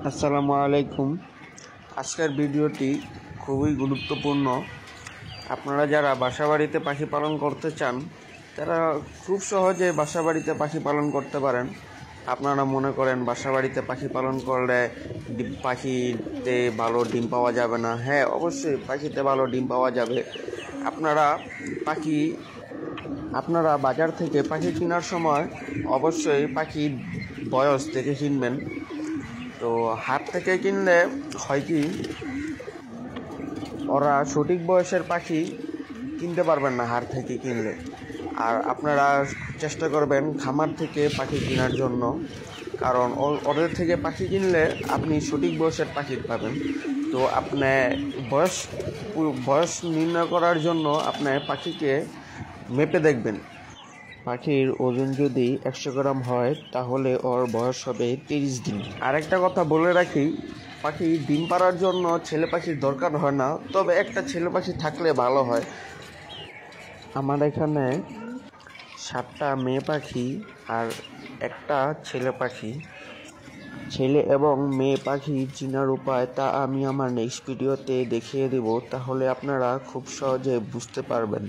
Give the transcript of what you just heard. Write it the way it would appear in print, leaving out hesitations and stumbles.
আসসালামু আলাইকুম। আজকের ভিডিওটি খুবই গুরুত্বপূর্ণ। আপনারা যারা বাসাবাড়িতে পাখি পালন করতে চান তারা খুব সহজে বাসাবাড়িতে পাখি পালন করতে পারেন। আপনারা মনে করেন বাসাবাড়িতে পাখি পালন করলে পাখিতে ভালো ডিম পাওয়া যাবে না। হ্যাঁ, অবশ্যই পাখিতে ভালো ডিম পাওয়া যাবে। আপনারা বাজার থেকে পাখি কেনার সময় অবশ্যই পাখির বয়স দেখে কিনবেন। তো হাট থেকে কিনলে হয় কি, ওরা সঠিক বয়সের পাখি কিনতে পারবেন না হাট থেকে কিনলে। আর আপনারা চেষ্টা করবেন খামার থেকে পাখি কেনার জন্য, কারণ ওদের থেকে পাখি কিনলে আপনি সঠিক বয়সের পাখি পাবেন। তো আপনি বয়স নির্ণয় করার জন্য আপনি পাখিকে মেপে দেখবেন। পাখির ওজন যদি 100 গ্রাম হয় তাহলে ওর বয়স হবে 30 দিন। আরেকটা কথা বলে রাখি, পাখি ডিম পাড়ার জন্য ছেলে পাখির দরকার হয় না, তবে একটা ছেলে পাখি থাকলে ভালো হয়। আমার এখানে 7টা মেয়ে পাখি আর একটা ছেলে পাখি। ছেলে এবং মেয়ে পাখি চেনার উপায় তা আমি আমার নেক্সট ভিডিওতে দেখিয়ে দেব, তাহলে আপনারা খুব সহজে বুঝতে পারবেন।